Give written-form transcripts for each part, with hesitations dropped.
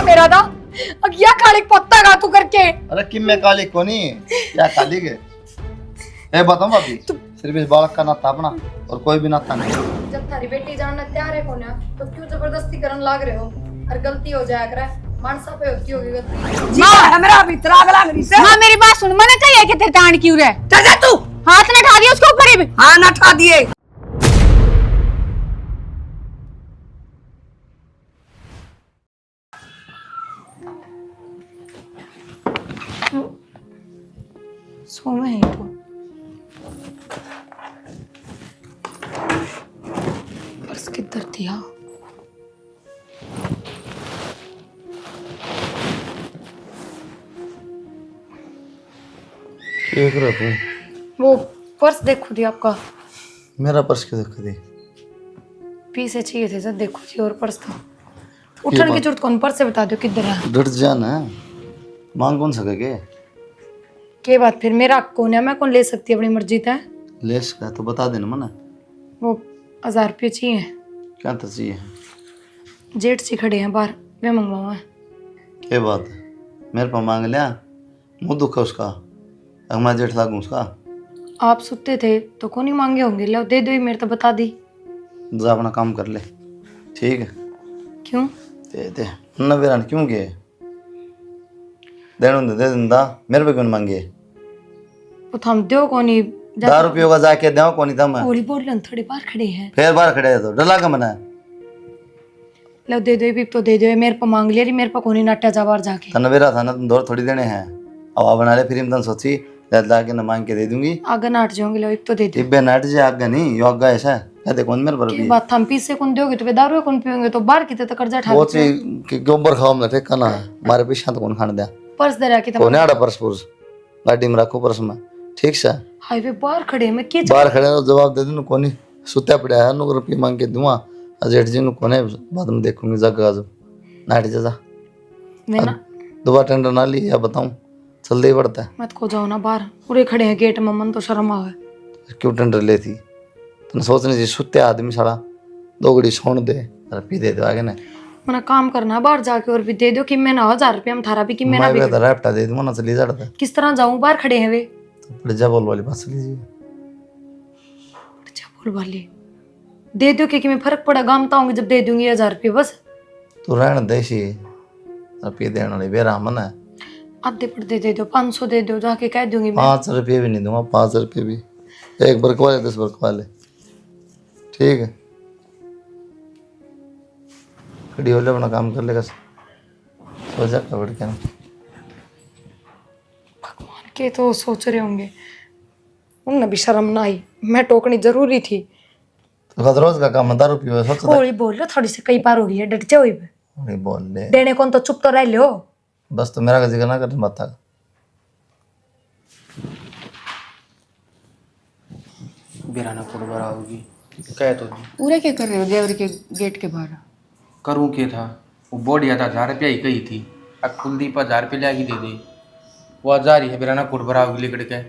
मेरा था अगिया काले पत्ता गा तू करके। अरे किम में काली कोनी क्या काली के ए बताऊं भाभी सिर्फ इस बालक का नाता अपना और कोई भी नाता नहीं। जब थारी बेटी जानना तैयार है कोन्या तो क्यों जबरदस्ती करन लाग रहे हो? और गलती हो जाया करे मानसा पे होती होगी गलती। जी हमरा भीतर आग लग रही से। मां मेरी बात सुन, मैंने कही है कि तेरे टांड क्यों रहे? चल जा तू। हाथ न उठा दिया उसके ऊपर ही। हां ना उठा दिए। सो में है तो पर्स किधर दिया? देख रहा तू वो पर्स देखो दी आपका। मेरा पर्स क्यों देख दी? पीछे चाहिए थे जब देखो जी और पर्स था। उठन की जरूरत कौन? पर्स से बता दो किधर है। डट जाना मांग कौन सके के बात फिर मेरा कौन है? मैं कौन ले सकती अपनी मर्जी था। लेस का तो बता देना मना। वो 1000 रुपये चाहिए। क्या तो चाहिए? जेठ से खड़े हैं बाहर, वे मंगवाऊँ है। क्या बात है मेरे पर मांग लिया? मुँह दुखा उसका अगर मैं जेठ लागू उसका। आप सुते थे तो कौन ही मांगे होंगे। लो दे दो ही, मेरे तो बता दी। जा अपना काम कर ले ठीक है। क्यों? दे दे न बेरान क्यों गए देने दे दिंदा मेरे पे क्यों मांगे? वो थम दो कौन ही 10 रुपयों का जाके दो कौन था मैं बोली बोल रहे थोड़ी बार खड़े हैं। फिर बाहर खड़े है तो डर लगा मना। लो दे दो भी तो दे दो। मेरे पर मांग लिया मेरे पर कौन ही नाट्या जा बाहर जाके। तन बेरा था ना तुम दौर थोड़ी देने हैं अब बना ले फिर तन सोची ला के न मांग के दे दूंगी। आगे नाट जाओगे। लो एक तो दे दो। इब्बे नाट जे आगे नहीं यो आगे ऐसा कहते कौन मेरे पर की भी बात हम पीछे कौन दोगे तो वे दारू कौन पियोगे तो बाहर किते तो कर्जा वो ठा चीज कि गोबर खाओ ना ठेका ना मारे पीछे तो कौन खान दिया पर्स दे रहा कि कौन आड़ा पर्स पुर्स गाड़ी में रखो पर्स में ठीक से हाईवे बाहर खड़े मैं के बाहर खड़े हो जवाब दे दूं कोनी सुत्या पड़ा है नु रुपये मांग के दूंगा अजेठ जी नु कोने बाद में देखूंगी जगह जो नाट जा मैं ना दोबारा टेंडर ना ली या बताऊं चल दे पड़ता है। मत को जाओ ना बाहर पूरे खड़े हैं गेट में। मन तो शर्म आवे। क्यों टेंडर लेती तने सोचने जी सुत्ते आदमी साला दो घड़ी सोन दे और पी दे दो आगे ने मना काम करना है बाहर जाके और भी दे दो कि मैं ना 1000 रुपये हम थारा भी कि मैं ना मैं बेहतर रैपटा दे दूंगा ना चली जाता किस तरह जाऊं? बाहर खड़े हैं वे। तो पड़ जा बोल वाली बात लीजिए अच्छा बोल वाले दे दो कि मैं फर्क पड़ा गामता हूँ जब दे दूंगी 1000 रुपये बस। तू रहन देसी पी देने वाली बेरा मन है आधे पर्दे दे दो 500 दे दो जाके कह दूंगी मैं। 5 रुपये भी नहीं दूंगा 5 रुपये भी एक बरकवा ले 10 बरकवा ले ठीक है। खड़ी हो ले अपना काम कर लेगा सो जा कबड़ के भगवान के तो सोच रहे होंगे उन्हें भी शर्म ना आई। मैं टोकनी जरूरी थी। तो रोज का काम 10 रुपये सोच होली बोल लो थोड़ी सी कई बार हो गई है डट जाओ नहीं बोल ले देने कौन तो चुप तो रह लो। बस तो मेरा का जिक्र ना करने बता बिराना पुरबर आओगी कह तो दी। पूरे क्या कर रहे हो देवर के गेट के बाहर? करूँ क्या था वो बोर्ड या था 1000 रुपया ही कही थी अब कुलदीप 1000 रुपये ला के दे दे वो 1000 ही है बिराना पुरबर आओगी लेकर के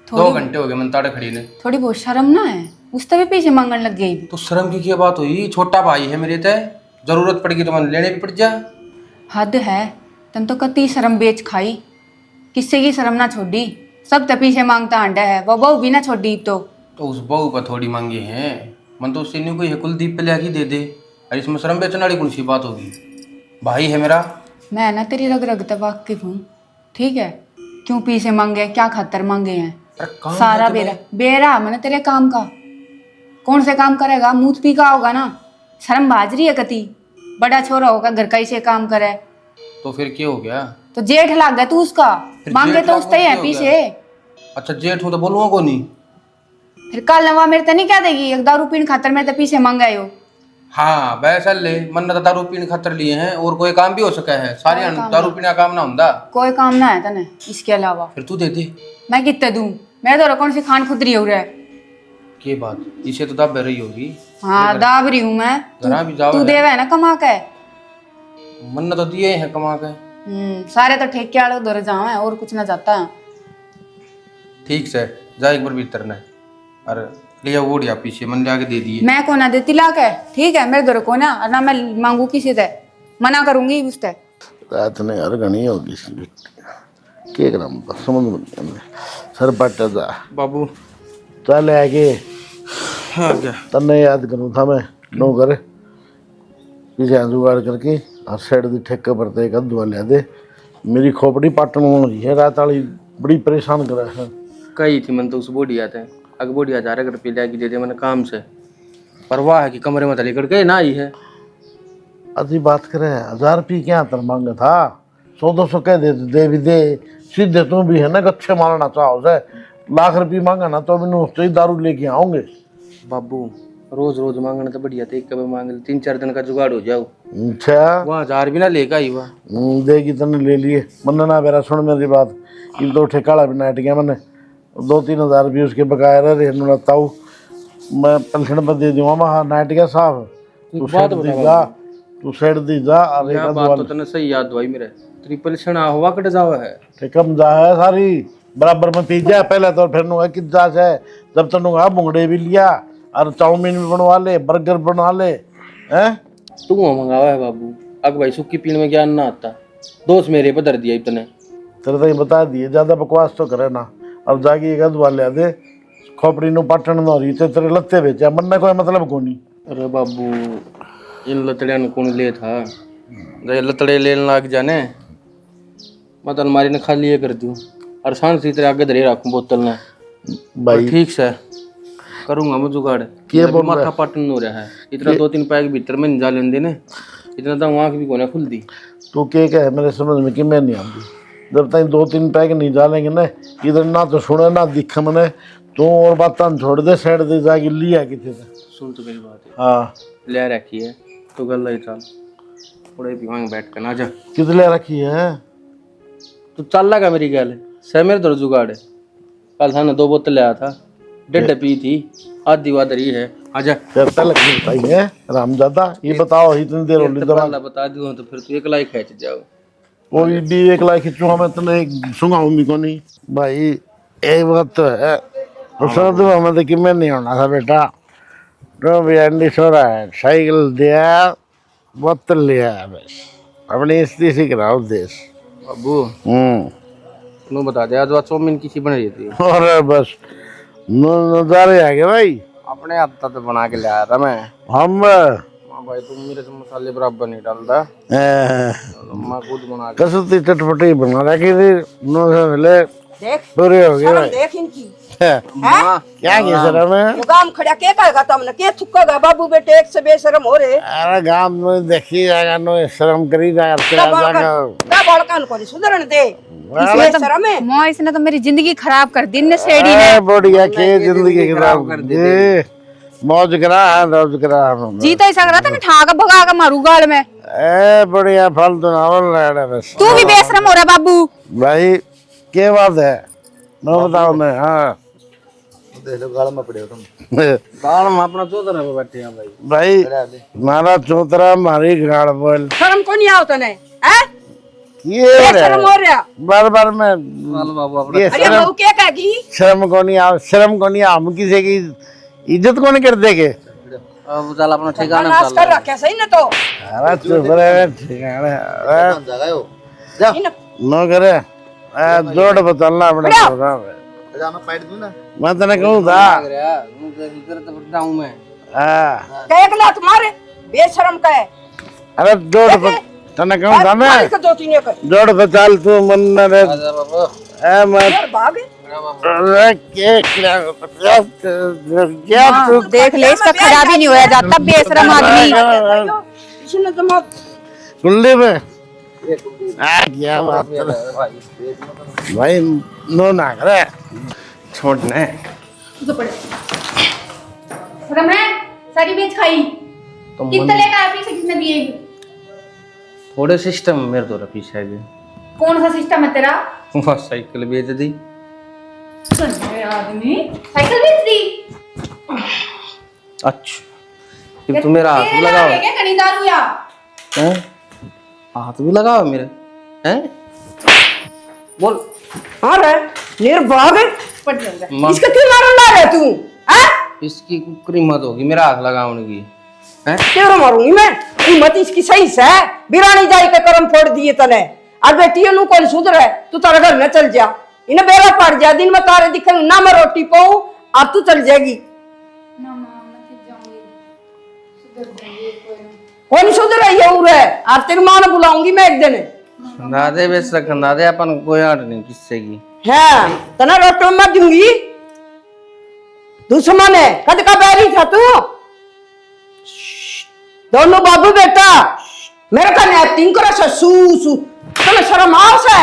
2 घंटे हो गए मन ताड़े खड़ी ने। थोड़ी बहुत शर्म ना है? उससे भी पीछे मांगने लग गई। तो शर्म की क्या बात हुई? छोटा भाई है मेरे तय जरूरत पड़ेगी तो मन लेने भी पड़ जा। हद है तन तो कती शर्म बेच खाई। किससे की शर्म ना छोड़ी सब तो पीछे मांगता आंडा है वो बहू भी ना छोड़ी तो उस बहू पर थोड़ी मांगे हैं मन तो उससे नहीं कोई है कुलदीप पे ला के दे दे और इसमें शर्म बेचने वाली कौन सी बात होगी? भाई है मेरा। मैं ना तेरी रग रग तक वाकिफ हूँ ठीक है। क्यों पीछे मांगे क्या खातर मांगे हैं? सारा बेरा बेरा मैंने तेरे काम का कौन से काम करेगा? मुँह पी का होगा ना। शर्म बाजरी है कती बड़ा छोरा होगा घर का इसे काम करे तो फिर क्या हो गया? तो जेठ लाग गया तू उसका मांगे तो उससे ही है पीछे। अच्छा जेठ हूँ तो बोलूँगा को नहीं फिर कल नवा मेरे तो नहीं क्या देगी एक दारू पीने खातर मेरे तो पीछे मांगा हो। हाँ वैसा ले मन तो दारू पीने खातर लिए हैं और कोई काम भी हो सका है सारे दारू पीने का काम ना होता कोई काम ना है तने इसके अलावा। फिर तू दे दे। मैं कितने दूं? मैं तो कौन सी खान खुदरी हो रहा है। के बात इसे तो दाब रही होगी। हाँ दाब रही हूँ मैं। घरा भी जाओ तू देवा है ना कमा के। मन तो दिए हैं कमा के। सारे तो ठेके वाले उधर जाओ है और कुछ ना जाता है। ठीक से जा एक बार भीतर ने और लिया वोड़िया पीछे मन ले दे दिए। मैं को ना देती ला के ठीक है मेरे घर को ना मैं मांगू किसी से मना करूंगी उससे। रात ने यार घनी होगी के करा समझ में सर पट जा बाबू चल आगे हाँ क्या तन्ने याद करूँ था मैं नो कर पीछे जुगाड़ करके और साइड दी ठेके पर ते एक अधवा ले दे मेरी खोपड़ी पाटन हो रही है रात वाली बड़ी परेशान करा है कही थी मन तो उस बोडी आते हैं अग बोडी 1000 अगर पी लिया की दे दे मैंने काम से पर वाह है कि कमरे में लेकर के ना आई है अजी बात करे 1000 रुपये क्या तर मांगा था 100-200 कह दे भी दे सीधे तू भी है ना अच्छे मारना चाहो से लाख रुपये मांगा ना तो मैंने उससे ही दारू लेके आऊंगे बाबू रोज रोज मांगना तो बढ़िया था एक कब मांग 3-4 दिन का जुगाड़ हो जाओ अच्छा वहाँ 1000 भी ना लेकर आई वह देगी तने ले लिए मन ना मेरा सुन मेरी बात इन तो ठेकाड़ा भी नाट गया मैंने 2-3 हज़ार रुपये उसके बकाया रहे रहता मैं पेंशन पर दे दूंगा वहाँ नाट गया साहब तू बात सेट दी जा तू सेट दी जा और एक यह बात तो तने सही याद हुई मेरे ट्रिपल क्षण हुआ कट जावा है कम जा है सारी बराबर में पी जा पहले तो फिर नु कि जा है जब तक नुआ बुंगड़े भी लिया और चाउमीन भी बनवा ले बर्गर बना ले हैं तू मंगावा है बाबू अग भाई सुक्की पीने में ज्ञान ना आता दोस्त मेरे पे दर दिया इतने तेरे तो बता दिए ज्यादा बकवास तो करे ना अब जाके एक अधवा ले दे खोपड़ी नु पाटन न रही तेरे लत्ते बेचा मन ने कोई मतलब को नहीं अरे बाबू इन लतड़िया ने कौन ले था जब लतड़े लेने लग जाने मैं तो अलमारी ने खाली ये कर दूँ और शांत से तेरे आगे धरे रखूँ बोतल ने भाई ठीक से करूँगा मैं जुगाड़ क्या बोल माथा पाटन हो रहा है इतना 2-3 पैक भीतर में नहीं जा लेने देने इतना तो वहाँ की भी कोने खुल दी तू के है मेरे समझ में कि मैं नहीं आती जब तक 2-3 पैक नहीं डालेंगे ना इधर ना तो सुने ना दिखे मैंने तू और बात छोड़ दे साइड दे जाके लिया किसी से सुन तो मेरी बात है हाँ ले रखी है तो गल ही चल थोड़े भी वहाँ बैठ कर ना जा कितने रखी है तू चल लगा मेरी गल सह मेरे दर जुगाड़ है कल था ना 2 बोतल ले आया था 1.5 पी थी आधी वादरी है आजा फिर तक बताई है रामजादा ये बताओ इतनी देर होली दवा बता दूँ तो फिर तू एक लाइक खींच जाओ कोई भी एक लाख खिंचूंगा मैं तने सुंगाऊं भी को नहीं भाई एक बात तो है उसने तो हमें तो कि मैं नहीं होना था बेटा तो भी एंडी सो रहा है साइकिल दिया बोतल लिया बस अपनी स्थिति सीख रहा हूँ देश बाबू तू बता दे आज चाउमीन किसी बन रही थी और बस नजारे आ गए भाई अपने हाथ तो बना के ले आया था मैं हम भाई तुम मेरे से मसाले बराबर नहीं डालता मैं खुद बना के कसरती चटपटी बना रखी थी नो से मिले देख पूरे हो गए भाई देख इनकी क्या किया सर हमें गाम खड़ा के कहेगा तुमने के थुक्केगा बाबू बेटे एक से बेशरम हो रे अरे गांव में देखी जाएगा नो शर्म करी जाएगा का बड़कान को सुधरण दे बेशरम है माँ इसने तो मेरी जिंदगी खराब कर दी ने सेड़ी ने बढ़िया के जिंदगी खराब कर दी मौज करा मौज करा जीता ही सक रहा था ठा का भगा का मारू गाल में ए बढ़िया फल तो नावल रहा बस तू भी बेशरम हो रहा बाबू भाई क्या बात है मैं बताओ मैं हाँ देख लो गाल में पड़े हो तुम गाल में अपना चौधरा पे बैठे हैं भाई मारा चौतरा मारी गाड़ बोल शर्म को नहीं आओ तने हैं ये बेशरम हो रहा बार बार मैं बाबू अपना ये अरे बहू के कहेगी शर्म को नहीं आ शर्म को नहीं हम किसी की इज्जत को नहीं कर देंगे अब चल अपना ठिकाना नाश कर रखा सही ना तो अरे चुप रहे ठिकाने जगह हो इन नो करे जोड़ बचलना अपने प्रोग्राम है जाना पैट दूं ना मैं तेने कहूँ था इधर तो जाऊं मैं हाँ कहे के लात मारे बेशरम कहे अरे जोड़ तेने कहूँ था मैं मारी के 2-3 एक जोड़ बचाल तू मन न रे आजा बाबू ए मैं और भाग अरे क्या तू देख ले इसका खराबी नहीं होया जाता बेशरम आदमी इसने तो मत कुल्ली में क्या बात है भाई नो ना करे छोड़ने शर्म है सारी बेच खाई तुम कितने लेकर आया पीछे किसने दिए थोड़े सिस्टम मेरे तो पीछे है कौन सा सिस्टम है तेरा वहाँ साइकिल बेच दी आदमी साइकिल बेच दी अच्छा फिर तू मेरा हाथ भी लगाओ क्या कनी दारू या हैं हाथ भी लगाओ मेरे हैं बोल अरे निर्भाग पट जाएगा माँ इसका क्यों मारन ला रहा है तू हैं इसकी कुकरी मत होगी मेरा हाथ लगाने की हैं तेरा मारूंगी मैं हिम्मत इसकी सही से बिरानी जाई के कर्म फोड़ दिए तने और बेटी नु कौन सुधर है तू तारा घर न चल जा इन्हें बेरा पड़ जा दिन में तारे दिखन ना मैं रोटी पाऊं अब तू चल जाएगी ना माँ मैं फिर जाऊंगी, सुधर जाएगी कोई ना। कौन सुधर है ये उरे और तेरी मां ने बुलाऊंगी मैं एक दिन दादे बेशक दादे अपन कोई आट नहीं किससे की है तना रोटी मत दूंगी दुश्मन है कद का बैरी था तू दोनों बाबू बेटा मेरे का एक्टिंग करो ससु सु तुम्हें शर्म आवस है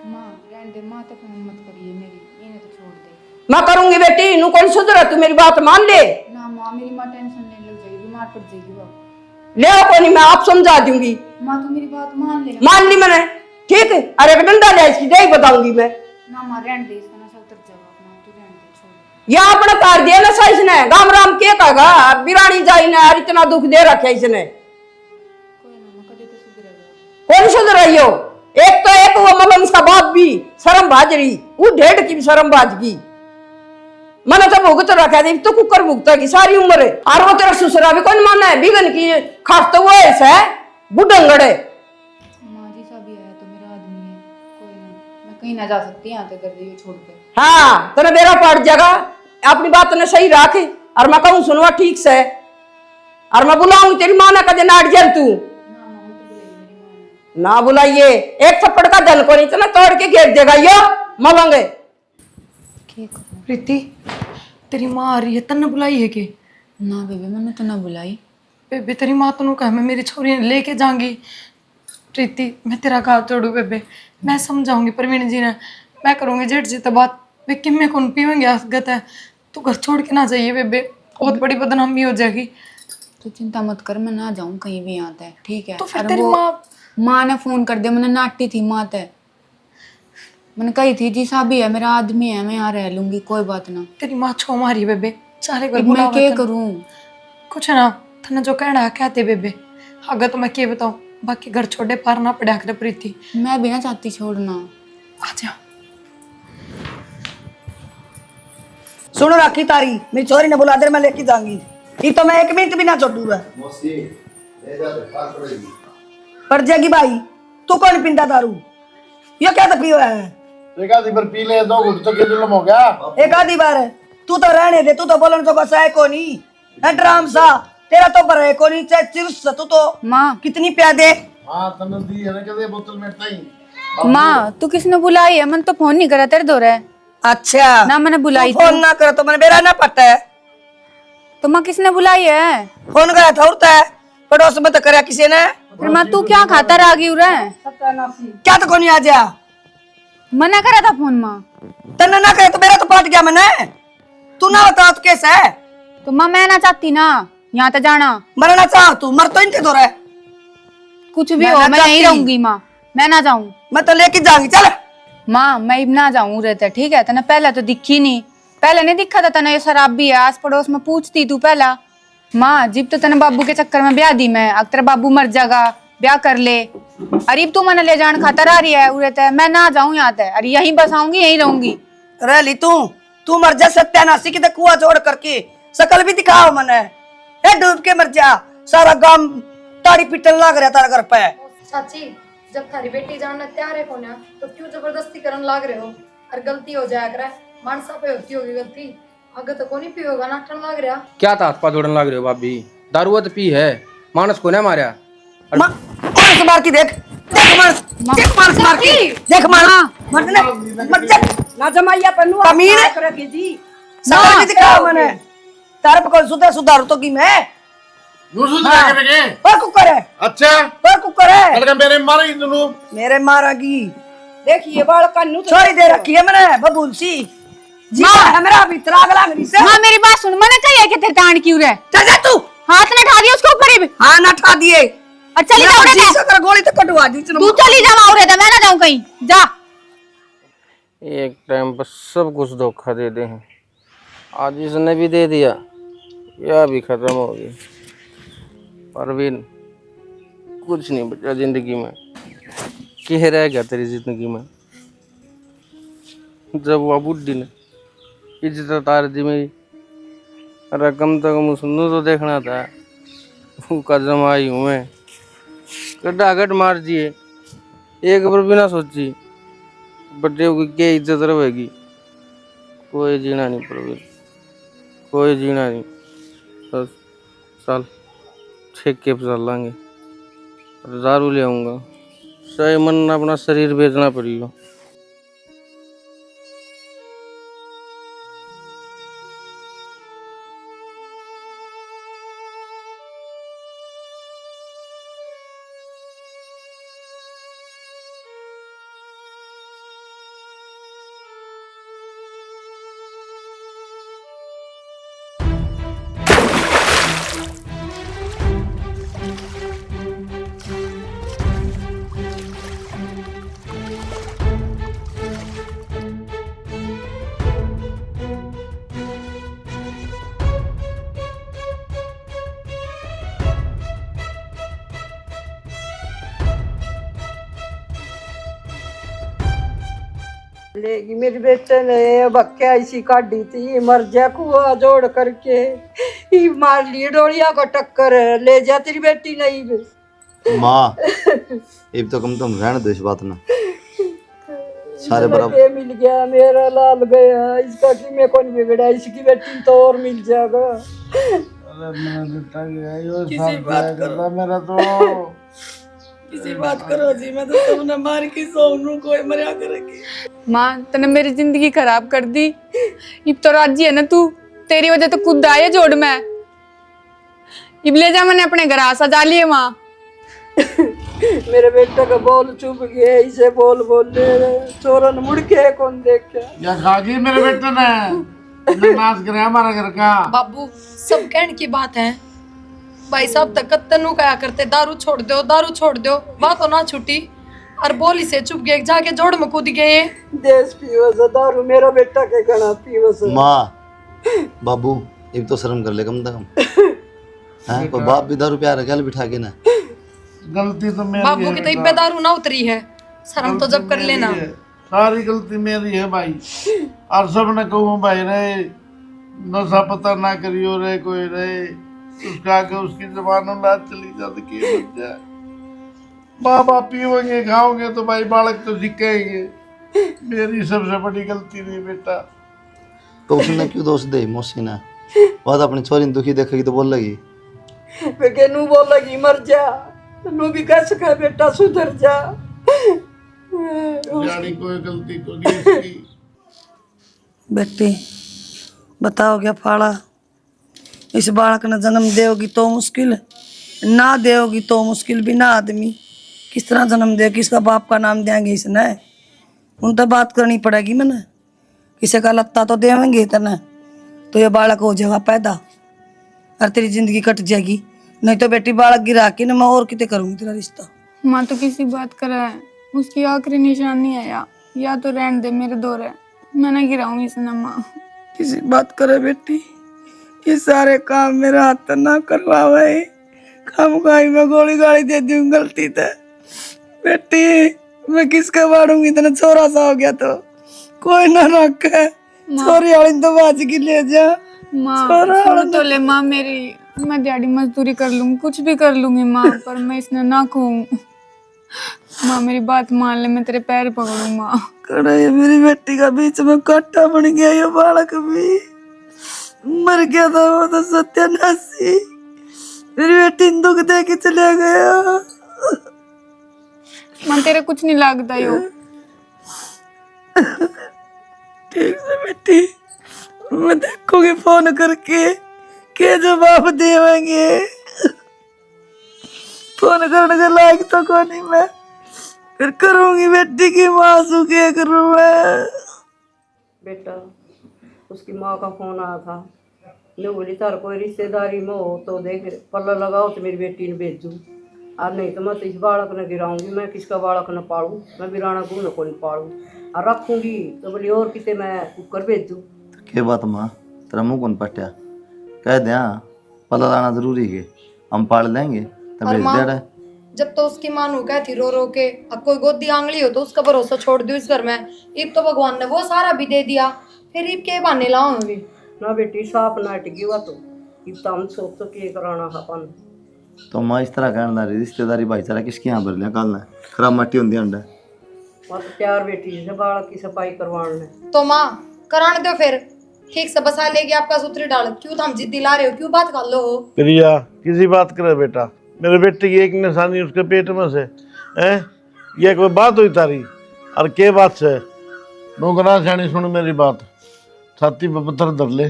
माँ रहने दे, माँ तो फोन मत करिए मेरी, इन्हें तो छोड़ दे। मैं करूंगी बेटी नु कौन सुधर तू मेरी बात मान ले ना माँ मेरी माँ टेंशन लेने लग जाएगी, बीमार पड़ जाएगी वो। ले आओ कोई नहीं मैं आप समझा दूंगी माँ तो मेरी बात मान ले। मान ली मैंने ठीक है अरे एक डंडा ले इसकी दे बताऊंगी मैं ना माँ रहने दे, इसका नशा उतर जाएगा अपना, तू रहने दे, छोड़। या अपना तार दिया ना साइस ने राम राम के कहेगा बिरानी जाई ने और इतना दुख दे रखे इसने कोई ना माँ, कभी तो सुधरेगा। कौन सुधर रही हो एक तो एक वो मलन सा बाप भी शर्म भाजरी वो ढेड की भी शर्म भाज की मैंने तो भुगत रखा थी तो कुकर भुगता की सारी उम्र है और वो तेरा ससुरा भी कौन माना है बिगन की खाट तो वो ऐसा है बुढ़ंगड़े माँ जी सा भी आया तो मेरा आदमी है, कोई ना, मैं कहीं ना जा सकती यहाँ तक कर दी छोड़ के। हाँ तेरा बेरा पड़ जाएगा अपनी बात ने सही रख और मैं कहूँ सुनवा ठीक से और मैं बुलाऊंगी तेरी माँ ने कदे नाट जल तू ना माँ मैं तो बुलाई मेरी माँ ने। ना बुलाइए एक थप्पड़ का दल को नहीं तो ना तोड़ के घेर देगा यो मलंगे प्रीति तेरी माँ आ रही है तन्ने बुलाई है के ना बेबे मैंने तो ना बुलाई। बेबे तेरी माँ तो कहा मैं मेरी छोरी ने लेके जाऊंगी। प्रीति मैं तेरा हाथ जोड़ू बेबे, मैं समझाऊंगी प्रवीण जी ने, मैं करूंगी जेठ जी तो बात वे किम में कौन पीवेंगे आसगत है तू घर छोड़ के ना जाइए बेबे, बहुत बड़ी बदनामी हो जाएगी। तो चिंता मत कर, मैं ना जाऊं कहीं भी यहाँ तक, ठीक है। तो फिर और तेरी वो माँ माँ ने फोन कर दिया, मैंने नाटी थी माँ तक, मैंने कही थी जी साहब है मेरा आदमी है मैं यहाँ रह लूंगी कोई बात ना। तेरी माँ छो मारी बेबे चारे घर मैं बुलावा क्या तन। करूं? कुछ ना थने जो कहना है कहते बेबे, अगर तो मैं क्या बताऊं, बाकी घर छोड़े पार ना पड़ा कर प्रीति। मैं भी ना चाहती छोड़ना। आजा सुनो राखी तारी मेरी छोरी ने बुला दे मैं लेके जाऊंगी ये तो मैं एक मिनट भी ना छोड़ूंगा पड़ जाएगी भाई तू कौन पिंदा दारू ये क्या तो पियो है एक आधी बार पी ले 2 घुट तो जुलम हो गया एक आधी बार तू तो रहने दे तू तो बोलन तो बस है को नहीं है ड्राम सा तेरा तो पर है को नहीं चाहे चिरस तू तो माँ कितनी प्यादे हां तने दी है ना कदे बोतल में तई माँ तू किसने बुलाई है? मैंने तो फोन नहीं करा तेरे दो रहे। अच्छा ना मैंने बुलाई फोन ना करो तो मैंने बेरा ना पता है तो माँ किसने बुलाई है? फोन करा था उड़ता है पड़ोस में तो करा किसी ने फिर माँ तू क्या खाता रह गई उरे? क्या तो कोनी आ जा मना करा था फोन माँ। तन्ने ना करे तो मेरा तो पाट गया मैंने तू ना बता तो कैसे है तो माँ मैं ना चाहती ना यहाँ तक जाना, मरना चाह तू मर तो इनके दो रहे कुछ भी मैं हो ना मैं यहीं चाहती। रहूंगी माँ, मैं ना जाऊं मैं तो लेके जाऊंगी चल माँ, मैं ना जाऊं रहता ठीक है। तने पहले तो दिखी नहीं, पहले नहीं दिखा था तने ये शराब भी है, आस पड़ोस में पूछती तू पहला। माँ जिब तो तने बाबू के चक्कर में ब्याह दी मैं, अब तेरा बाबू मर जाएगा ब्याह कर ले, अरीब तू मैंने ले जान खातर आ रही है उरे ते, मैं ना जाऊं यहाँ तक, अरे यहीं बस आऊंगी यहीं रहूंगी। रह ली तू मर जा सत्यानाशी की तो कुआ जोड़ करके शकल भी दिखाओ मने ए डूब के मर जा सारा गांव ताड़ी पीटन लग रहा तारा घर पे चाची जब थारी बेटी जानना तैयार है कोन्या तो क्यों जबरदस्ती करन लाग रहे हो? और गलती हो जाया करे, मानसा पे होती होगी गलती, अगर तो कोनी पी होगा नाटन लाग रहा। क्या था हाथ पा जोड़न लग रहे हो भाभी? दारू तो पी है, मानस को नहीं मारा। मानस मार की देख देख मानस मार की देख मरने मत जा ना जमाइया पन्नू कमीन करके जी शकल भी दिखाओ मने तारे पे कोई सुधार तो की मैं यूं सुधरा के बेगे और कुकर है अच्छा और कुकर है अलग मेरे मारे इनु मेरे मारागी देखिए बाल कन्नू छोड़ी दे रखी है मैंने बबूल सी जी है मेरा भीतर आग लग रही से माँ मेरी बात सुन, मैंने कही है कि तेरे तान क्यों रहे? चल जा तू हाथ ने ठा दिया उसके ऊपर ही। हाँ ना ठा दिए और चली जा उरे ते। कर गोली तो कटवा दी तू चली जा उरे ते, मैं ना जाऊं कहीं, जा। एक टाइम पर सब कुछ धोखा दे दे हैं, आज इसने भी दे दिया, यह भी खत्म हो गई। परवीन कुछ नहीं बचा जिंदगी में, क्या रह गया तेरी जिंदगी में? जब वह बुढ़ी ने इज्जत उतार दी मेरी, रकम तो कम सुनू तो देखना था, का जमाई हूँ मैं, गड्ढा गट मार दिए, एक बार बिना सोची बड्डे की क्या इज्जत रहेगी। कोई जीना नहीं प्रवीण, कोई जीना नहीं। बस साल ठेके पे चल लाएंगे, दारू ले आऊंगा, सही मन अपना शरीर बेचना पड़ेगा। लेगी मेरे बेटे ने बक्या ऐसी काटी थी, मर जा कुआ जोड़ करके ही मार लिए डोलिया को टक्कर, ले जा तेरी बेटी नहीं बस। माँ अब तो कम तुम रहने दो इस बात ना, सारे इसमें बराबर। के मिल गया, मेरा लाल गया, इसका कि मैं कौन बिगड़ा, इसकी बेटी तो और मिल जाएगा। अरे मेरा बेटा गया, यो सब क्या करता मेरा तो। किसी बात करो जी, मैं तो सबने मार के सोनू कोई मरिया करेगी। माँ तने मेरी जिंदगी खराब कर दी। इब तो राजी है ना तू, तेरी वजह तो खुद आए जोड़ में। इब ले जा मैंने अपने घर सजा लिए माँ। मेरे बेटे का बोल चुप गया, इसे बोल बोल ले चोरन मुड़ के कौन देखे। या खागी मेरे बेटे ने नाश करे हमारा घर का। बाबू सब कहने की बात है, भाई साहब तक तनु कहा करते दारू छोड़ दो, दारू छोड़ दो, बात तो ना छुटी और बोली से चुप गए, जाके जोड़ में कूद गए। देश पीवस दारू, मेरा बेटा के गणा पीवस। माँ बाबू अब तो शर्म कर ले कम से कम। हाँ कोई बाप भी दारू प्यार गल बिठा के ना। गलती तो मेरी बाबू है की तो बेटा। इब्बे दारू ना उतरी है, शर्म तो जब कर मेरी लेना। है, सारी गलती मेरी है भाई। और सब ने कहूँ भाई रे नशा पता ना करियो रे कोई रे, उसका आगे उसकी जबान लात चली जाती की बच जाए। माँ बाप पीवेंगे खाओगे तो भाई बालक तो सीखेंगे। मेरी सबसे बड़ी गलती नहीं बेटा। तो उसने क्यों दोष दे मौसी ने, बहुत अपनी छोरी ने दुखी देखेगी तो बोल लगी। वे नू बोलेगी मर जा, नू भी कह सका बेटा सुधर जा। यानी कोई गलती तो नहीं इसकी। बेटी बताओ क्या फाड़ा, इस बालक ने जन्म देगी तो मुश्किल, ना देगी तो मुश्किल। बिना आदमी किस तरह जन्म दे, किसका बाप का नाम देंगे इसने, उन तो बात करनी पड़ेगी मैंने। किसी का लत्ता तो देवेंगे इतना, तो ये बालक हो जाएगा पैदा और तेरी जिंदगी कट जाएगी। नहीं तो बेटी बालक गिरा के ना मैं और कितने करूँगी तेरा रिश्ता। माँ तो किसी बात कर रहा है, उसकी आखिरी निशानी है या तो रहने दे मेरे दौरे, मैं ना गिराऊंगी इसने माँ। किसी बात करे बेटी, ये सारे काम मेरा हाथ ना करवावे, काम खाई मैं गोली गाली दे दूँ गलती से। बेटी मैं किसका बाड़ूंगी, इतना छोरा सा हो गया तो कोई ना रख है, छोरी वाली तो बाज की ले जा। माँ छोरा सुन तो ले माँ मेरी, मैं दिहाड़ी मजदूरी कर लूंगी, कुछ भी कर लूंगी माँ, पर मैं इसने ना कहूँ। माँ मेरी बात मान ले, मैं तेरे पैर पकड़ूं माँ। कड़ा ये मेरी बेटी का बीच में कांटा बन गया, ये बालक भी मर गया था, वो तो सत्यानाशी। मेरी बेटी ने दुख दे के चले गया। माँ तेरे कुछ नहीं लगता यो। ठीक से बेटी, मैं देखूंगी फोन करके के जवाब देवेंगे। फोन करने के लायक तो कोई नहीं मैं, फिर करूंगी बेटी की मासूम के करूं मैं। बेटा उसकी माँ का फोन आया था, ने बोली तार कोई रिश्तेदारी में हो तो देख पल्ला लगाओ तो मेरी बेटी ने भेजूँ, और नहीं तो मैं तो इस बालक ने गिराऊंगी। मैं किसका बालक न पालूँ, मैं बिराना को न कोई पालूँ और रखूंगी तो बोली और कितने मैं कुकर भेजूँ। के बात माँ तेरा मुँह कौन पट्या, कह दे पता लाना जरूरी है, हम पाल लेंगे तो और भेज माँ, दे रहा है। जब तो उसकी माँ नु कहती रो रो के अब कोई गोदी आंगली हो तो उसका भरोसा छोड़ दो इस घर में, इब तो भगवान ने वो सारा भी दे दिया, फिर इब के बहाने लाओगे। ना बेटी साफ नाट गई हुआ तो इब तो हम सोच तो के कराना अपन तो माँ इस तरह कहना रही रिश्तेदारी भाईचारा किसके यहाँ भर लिया काल ने खराब मट्टी होती है अंडा मत प्यार बेटी से बाल की सफाई करवाने तो माँ कराने दो फिर ठीक से बसा लेगी आपका सूत्री डाल क्यों हम जिद दिला रहे हो क्यों बात कर लो हो प्रिया किसी बात करे बेटा, मेरे बेटे की एक निशानी उसके पेट में से हैं, ये कोई बात हुई तारी? और के बात से नौकरा सियाणी सुन मेरी बात, छाती पे पत्थर धर ले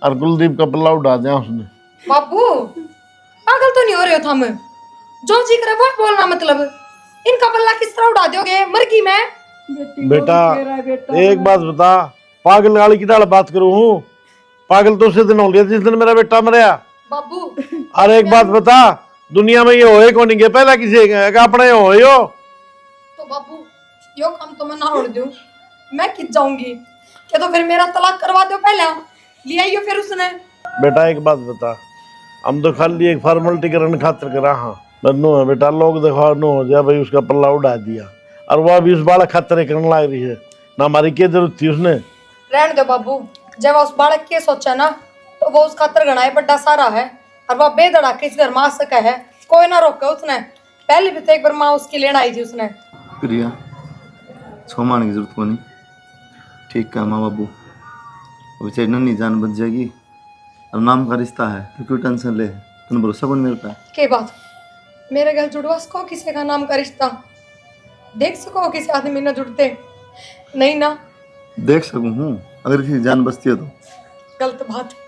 और कुलदीप का पल्ला उड़ा दिया उसने। बाबू पागल तो नहीं हो रहे हो तुम जो जी करे वो बोलना मतलब इनका पल्ला किस तरह उड़ा दोगे मर गई मैं बेटा एक बात बता, पागल गाली की दाल बात करूं हूँ? पागल तो उसी दिन हो गया जिस दिन मेरा बेटा मरया। बाबू और एक बात बता, दुनिया में ये होए कौन नहीं पहला किसी का अपने हो यो? तो बाबू यो काम तो मैं ना उड़ दूं मैं किस जाऊंगी क्या तो फिर मेरा तलाक करवा दो पहले ले आइयो फिर उसने बेटा एक बात बता, हम तो खाली एक फॉर्मेलिटी करने खातिर करा हाँ नन्नू है बेटा, लोग देखो नो हो जाए भाई उसका पल्ला उड़ा दिया और वह भी उस बालक खातिर करने लग रही है ना, हमारी क्या जरूरत थी उसने? रहने दो बाबू जब उस बालक के सोचा ना तो वो उस खातर गणाए बड़ा सारा है और वह बेधड़ा के इस घर में आ सका है कोई ना रोके उसने पहले भी तो एक बार माँ उसकी लेना आई थी उसने प्रिया छोमाने की जरूरत को नहीं ठीक कहा माँ बाबू बेचारी नन्ही जान बच जाएगी और नाम का रिश्ता है तो क्यों टेंशन ले तुम भरोसा कौन मेरे पे के बात मेरे घर जुड़वा सको किसी का नाम का रिश्ता देख सको किसी आदमी ना जुड़ते नहीं ना देख सकूं हूँ अगर किसी जान बचती हो तो गलत बात है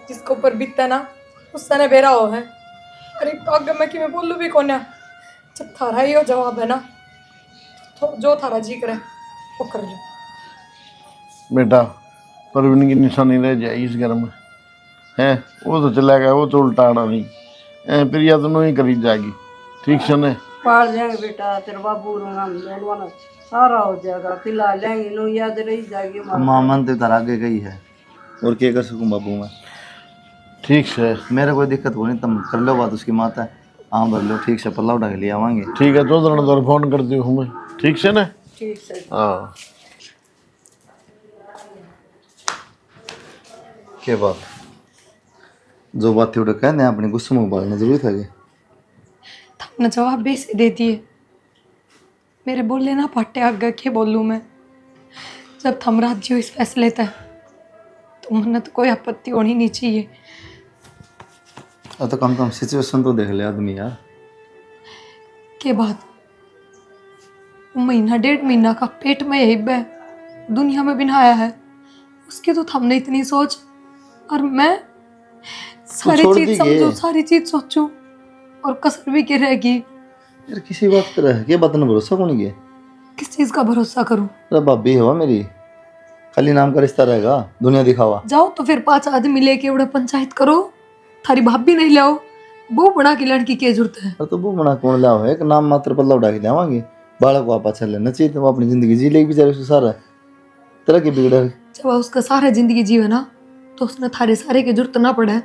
जिसको ऊपर बीतता ना उससे ने बेरा हो है अरे तो अगर मैं कि मैं बोलूं भी कौन जब थारा ही हो जवाब है ना तो जो थारा जी करे वो कर लो बेटा परवीन की निशानी रह जाएगी इस घर में है, वो तो चला गया, वो तो उल्टा आना नहीं है, प्रिया तो नहीं करी जाएगी ठीक से ने पाल जाएंगे बेटा तेरे बाबू रोना सारा हो जाएगा पिला लेंगे नो याद रही जाएगी माँ मन तो तारा आगे गई है और क्या कर सकूं बाबू मैं ठीक से? मेरा कोई दिक्कत हो नहीं तुम कर लो बात उसकी माता है हाँ भर लो ठीक से पल्ला उठा के ले आवांगे ठीक है, 2 दिन तो फोन कर दी हूँ मैं ठीक से ना? ठीक से हाँ क्या बात जो बात थी उठे कहने अपने गुस्से में उबालना जरूरी था कि तुमने जवाब बेसे दे दिए मेरे बोले ना पट्टे आगे के बोलूँ मैं जब थम राज्य इस फैसले तय तो मन तो कोई आपत्ति होनी नहीं चाहिए तो कम सिचुएशन तो देख ले आदमी यार के बात महीना 1.5 महीना का पेट में यही बे दुनिया में बिनाया है उसकी तो हमने इतनी सोच और मैं सारी छोड़ चीज दी समझू के? सारी चीज सोचू और कसर भी के रहेगी यार किसी बात कर रहा है क्या बात ने भरोसा कौन किया किस चीज का भरोसा करूं अरे भाभी हवा मेरी खाली नाम का रिश्ता रहेगा दुनिया दिखावा जाओ तो फिर 5 आदमी लेके उड़े पंचायत करो थारी भाभी नहीं लाओ वो बना की लड़की की जरूरत है अरे तो वो बना कौन ला है एक नाम मात्र पल्ला उठा के देवांगे बालक को आप अच्छा लेना चाहिए तो वो अपनी जिंदगी जी लेगी बेचारे उसको सारा तरह की बिगड़ जब उसका सारा जिंदगी जीवे ना तो उसने थारे सारे की जरूरत ना पड़े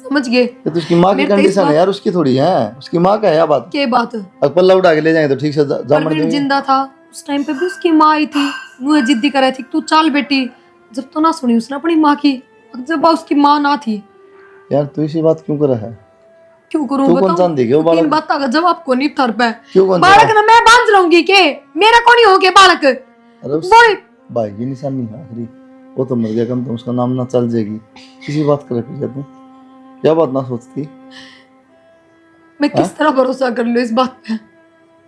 समझ गए तो उसकी माँ की मेरे तो इस कंडीशन है बात- यार उसकी थोड़ी है उसकी माँ का है यार बात के बात अब पल्ला उठा के ले जाएंगे तो ठीक से जामन परवीन देंगे जिंदा था उस टाइम पे भी उसकी माँ आई थी मुझे जिद्दी कर रही थी तू चाल बेटी जब तो ना सुनी उसने अपनी माँ की जब उसकी माँ ना थी यार तू इसी बात क्यों कर रहा है क्यों करूं तू कौन बताओ जानती है कि वो तीन बालक बात का जवाब को नहीं थर पे क्यों कौन बालक ना मैं बांध रहूंगी के मेरा कौन ही हो के बालक अरे उस वो भाई की निशानी है आखिरी वो तो मर गया कम तो उसका नाम ना चल जाएगी किसी बात करे फिर तू क्या बात ना सोचती मैं किस तरह भरोसा कर लूं इस बात पे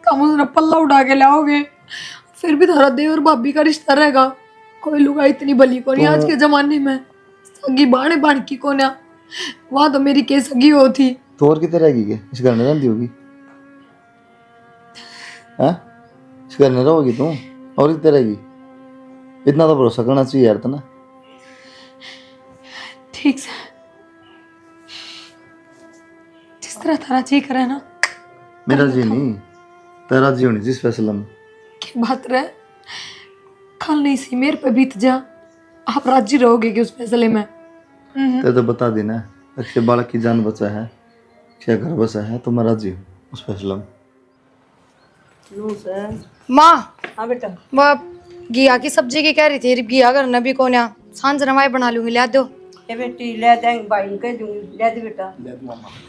कम उसने पल्ला उठा के लाओगे फिर भी थारा देव और भाभी का रिश्ता रहेगा कोई लुगा इतनी भली को नहीं आज के जमाने में सगी बाणे बाण की को ना वहां तो मेरी के सगी हो थी तो और कितने रहेगी के इस घर में रहती होगी हैं इस घर में रहोगी तू और कितने रहेगी इतना तो भरोसा करना चाहिए यार तना ठीक से जिस तरह थारा जी करे ना मेरा जी नहीं तेरा जी होनी जिस फैसला में की बात रहे कल नहीं सी मेरे पे बीत जा आप राजी रहोगे कि उस फैसले में ते तो बता देना अच्छे बालक की जान बचा है क्या घर बसा है तो मैं राजी हूँ उस फैसला में लूस है माँ हाँ बेटा वो घिया की सब्जी की कह रही थी घिया घर नबी को ना सांझ रवाई बना लूंगी ला दो के बेटी ले देंगे भाई ने कह दूंगी ले दे बेटा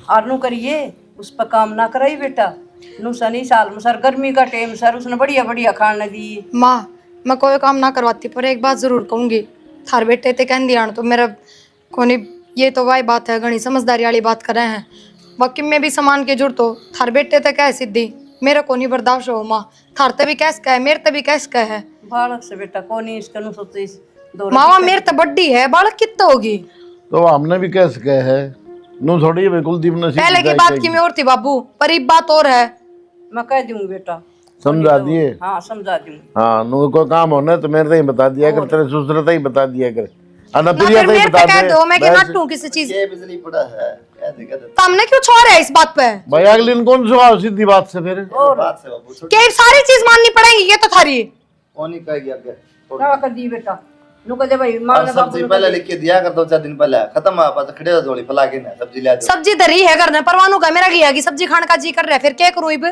और नु करिए उस पर काम ना कराई बेटा नु सनी साल में सर गर्मी का टाइम सर उसने बढ़िया बढ़िया खाने दी। माँ मैं कोई काम ना करवाती पर एक बात जरूर कहूंगी थार बेटे ते कहन दिया तो मेरा कोनी ये तो वाही बात है घनी समझदारी वाली बात कर रहे हैं बाकी मैं भी सामान की जरूरत हो थार बेटे ते कह सिद्धि मेरा कोनी बर्दाश्त हो माँ थार ते भी कैस कह मेरे ते भी कैस कह है बालक से बेटा कोनी इसका नु सोचते इस दो मामा मेरे ते बड्डी है बालक कितना होगी तो हमने भी कैसे कहे है नू थोड़ी है कुलदीप ने पहले की बात की में और थी बाबू पर एक बात और है मैं कह दूंगी बेटा समझा दिए। हाँ समझा दूंगी। हाँ नू कोई काम होना है तो मेरे से ही बता दिया कर तेरे ससुर से ही बता दिया कर अना ना प्रिया फिर से ही मेरे बता पे कह दे दो मैं क्या नटूं किसी चीज ये बिजली पड़ा है कह दे तो हमने क्यों छोड़ है इस बात पे भाई अगले दिन कौन सुहा सीधी बात से फिर बात से बाबू छोड़ क्या ये सारी चीज माननी पड़ेगी ये तो थारी कौन ही कहेगी आगे क्या कर दी बेटा नु कह दे भाई मां और सब्जी पहले लिख के दिया कर 2-4 दिन पहले खत्म हुआ पास खड़े हो जोड़ी फला के ना सब्जी ले दो सब्जी धरी है घर में परवानू का मेरा गया की सब्जी खाने का जी कर रहा है फिर क्या करूं इब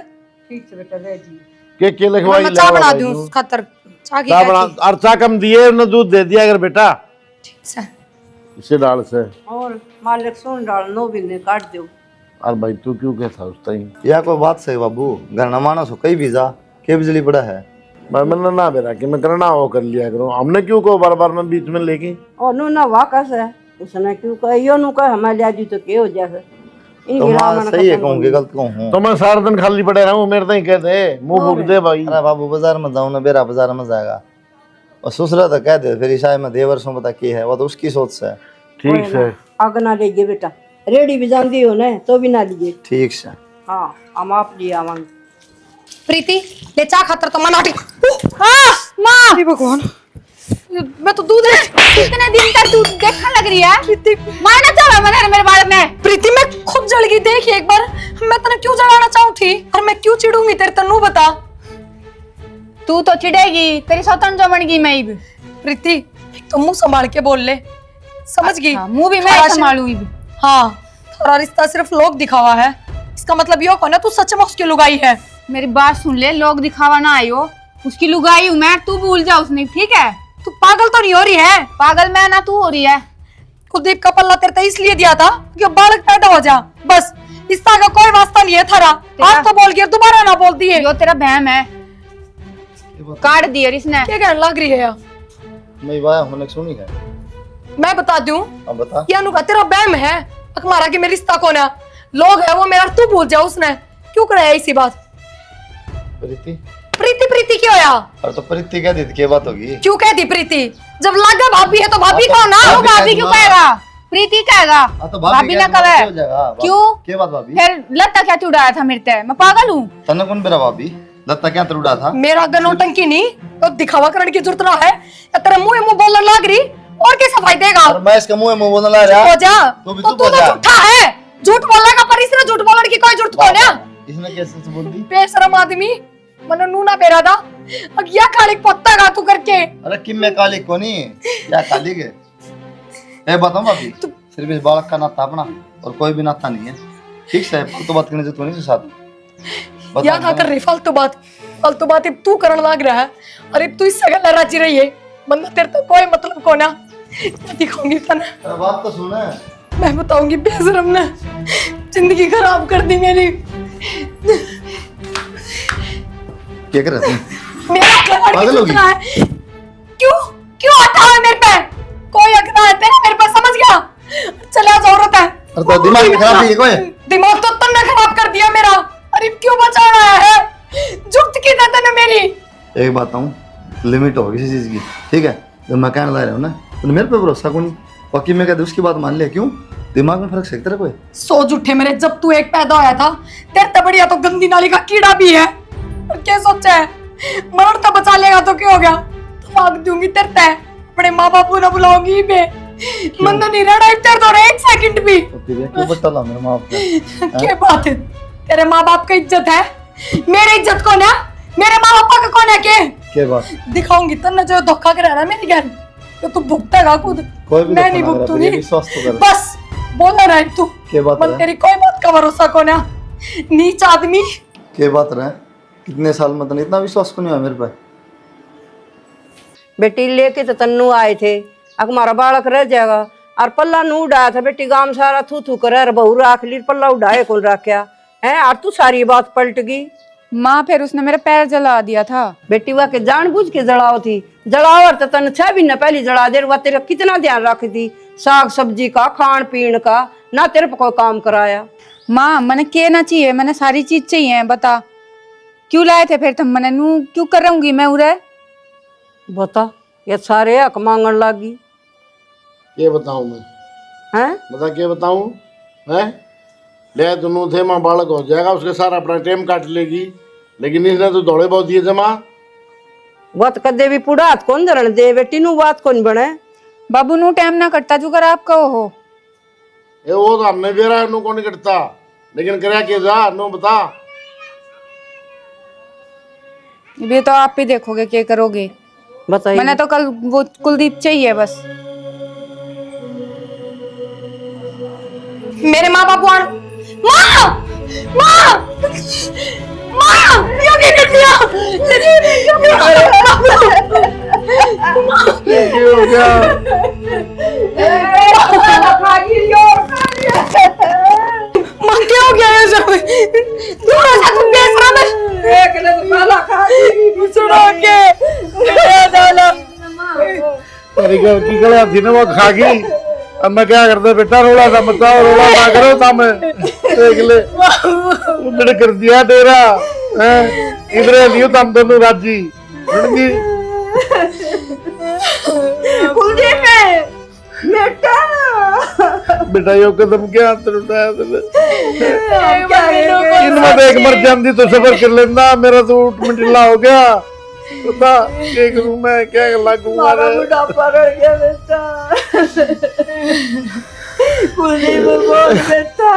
ठीक से बेटा ले जी के लिखवाई मैं चाय बना दूं उस खातर चाय की चाय बना और चाय कम दिए उन्होंने दूध दे दिया अगर बेटा ठीक से इसे डाल से और मालिक सुन डाल नो भी ने काट दो और भाई तू क्यों कहता उस टाइम या कोई बात सही बाबू घर न मानो सो कई वीजा के बिजली पड़ा है भाई मैंने ना बेरा कि मैं करना हो कर लिया करूं हमने क्यों को बार बार में बीच में लेके और नु ना वाकस है उसने क्यों कह यो नु कह हमें ले जी तो के हो जाए तो मां सही है कहूंगी गलत कहूं तो मैं सारा दिन खाली पड़े रहूं मेरे तो ही कहते मुंह फूक दे भाई अरे बाबू बाजार में जाऊं ना बेरा बाजार में जाएगा और ससुरा तो कह दे फिर ईसाई में देवर सो बता की है वो तो उसकी सोच से ठीक से आग ना लीजिए बेटा रेडी भी जानती हो ना तो भी ना लीजिए ठीक से हाँ हम आप लिए आवांगे प्रीति ले चा खातर तो मना हाँ माँ भगवान मैं तो दूध कितने दिन तक तू देखने लग रही है मारना चाह रहा है मेरे बारे में प्रीति मैं खुद जल गई देखी एक बार मैं तने क्यों जलाना चाहूं थी और मैं क्यों चिढ़ूंगी तेरे तन्नू बता तू तो चिढ़ेगी तेरी सौतन जो बन गई मैं इब प्रीति एक तो मुंह संभाल के बोल ले समझ गई मुंह भी मैं संभालूंगी हाँ थोड़ा रिश्ता सिर्फ लोग दिखावा है इसका मतलब यो कौन है तू सच में उसकी लुगाई है मेरी बात सुन ले लोग दिखावा ना आयो उसकी लुगाई हूं मैं तू भूल जा उसने ठीक है तू पागल तो नहीं हो रही है पागल मैं ना तू हो रही है कुलदीप का पल्ला तेरे इसलिए दिया था कि बालक पैदा हो जा बस इसका का कोई वास्ता नहीं है थारा आज तो बोल गया दोबारा ना बोल दिए जो तेरा बहम है काट दिया इसने क्या कहने लग रही है यार मैं वाया होने सुनी है मैं बता दूं अब बता ये अनुका तेरा बहम है अकमारा के मेरे रिश्ता कौन है लोग है वो मेरा तू भूल जा उसने क्यों कराया इसी बात प्रीति प्रीति प्रीति क्यों आया और तो प्रीति कह दी थी, क्या बात होगी क्यों कहती प्रीति जब लगा भाभी है तो भाभी हाँ, कहो ना तो वो भाभी क्यों कहेगा प्रीति कहेगा हाँ, तो भाभी ना कह दी, कहे हो जाएगा। क्यों क्या बात भाभी फिर लत्ता क्या चुड़ाया था मेरे ते मैं पागल हूँ तने कौन बेरा भाभी लत्ता क्या तरुड़ा था मेरा अगर नौटंकी नहीं तो दिखावा करने की जरूरत ना है या तेरा मुंह मुंह बोलने लग रही और क्या सफाई देगा और मैं इसका मुंह में बोलने लगा हो जा तू भी तो चुप तू हो तो जा। झूठा है झूठ बोलने का पर इसने झूठ बोलने की कोई जरूरत कौन है इसने कैसे से बोल दी बेशरम आदमी मने नूना पेरा था अब या काली पत्ता गा तू करके अरे किम में काली कोनी क्या काली के ए बताऊं भाभी सिर्फ इस बालक का नाता अपना और कोई भी नाता नहीं है ठीक से तो बात करने से तो नहीं साथ या क्या कर रही फालतू बात अब तू करने लग रहा है अरे तू इससे गल राजी रही है वरना तेरे तो कोई मतलब को ना दिखाऊंगी तने अरे बात तो सुन मैं बताऊंगी बेशरम ने जिंदगी खराब कर दी मेरी क्या कर रहे थे मेरा खबर पागल की होगी? सूचना है क्यों क्यों आता है मेरे पे कोई अकड़ा है तेरा मेरे पे समझ गया चला जरूरत है अरे तो दिमाग में खराब है कोई दिमाग तो तुमने खराब कर दिया मेरा अरे क्यों बचा रहा है जुट की तने मेरी एक बात हूँ लिमिट हो किसी चीज की ठीक है जब मैं कहने ला रहा हूँ ना तो मेरे पे भरोसा कौन बाकी मैं कहते उसकी बात मान लिया क्यों दिमाग में फर्क सकता है कोई सो झूठे मेरे जब तू एक पैदा होया था तेरे तो बढ़िया तो गंदी नाली का कीड़ा भी है और क्या सोचा है मरण तो बचा लेगा तो क्या हो गया तो भाग दूंगी तेरे ते अपने माँ बाप को ना बुलाऊंगी बे मन नहीं रहना तेरे तो एक सेकंड भी तो फिर ये क्यों बता ला मेरे माँ बाप क्या बात है तेरे माँ बाप का इज्जत है मेरी इज्जत कौन है मेरे माँ बापा का कौन है के क्या बात दिखाऊंगी तन्ने जो धोखा कर रहा है मेरी गैर तो तू भुगतेगा खुद कोई भी मैं धोखा नहीं ना करा, भुगतूंगी ये विश्वास तो कर। बस बोला रहा तू क्या बात मन है तेरी कोई बात का भरोसा कौन है नीच आदमी क्या बात रहा कितने साल में तो इतना विश्वास क्यों नहीं हुआ मेरे पे बेटी लेके तो तन्नू आए थे अब हमारा बालक रह जाएगा और पल्ला नू उड़ाया था बेटी, गांव सारा थू थू करे और बहू राख ली, पल्ला उड़ाए कौन रखा है। और तू सारी बात पलट गई। माँ फिर उसने मेरा पैर जला दिया था। बेटी वह के जानबूझ के जड़ाओ थी, जड़ाओ और तन 6 महीने पहले जड़ा दे। वह तेरा कितना ध्यान रखी थी, साग सब्जी का, खान पीन का, ना तेरे पे कोई काम कराया। माँ मैंने के ना चाहिए, मैंने सारी चीज चाहिए, बता क्यों लाए थे फिर तुम? मैंने नू क्यों करूंगी मैं उरे? बता, ये सारे हक मांगन लागी। ये बताऊं मैं, हैं? बता क्या बताऊं है? ले दोनों थे माँ, बालक हो जाएगा, उसके सारा अपना टाइम काट लेगी, लेकिन इसने तो दौड़े बहुत दिए जमा। वत कदे भी पुड़ा हाथ कौन धरण दे बेटी, नू बात कौन बने। बाबू नू टाइम ना कटता जुगर आप कहो हो। ये वो तो हमने भी रहा नू कौन करता, लेकिन करा के जा नू बता। ये तो आप ही देखोगे क्या करोगे। बताइए। मैंने तो कल वो कुलदीप चाहिए बस। मेरे माँ बाप माँ माँ माँ क्यों नहीं कर दिया? क्या हो गया? माँ क्या हो गया है सब? थोड़ा सा तुम बेशरम है। सुनो के डाला तेरी घर की कला थी ना वो खा गई। अब मैं क्या करता बेटा, रोला था बताओ, रोला ना करो था मैं देख ले उन्होंने कर दिया तेरा इधर लियो तम दोनों राजी सुनगी। कुलदीप बेटा, बेटा यो कदम क्या हाथ उठाया तूने? इनमें तो एक मर जाती तो सफर कर लेना, मेरा तो ऊट मिटिला हो गया। बता क्या करूं मैं, क्या लगूंगा रे? बुढ़ापा रह गया बेटा। कुलदीप बोल बेटा।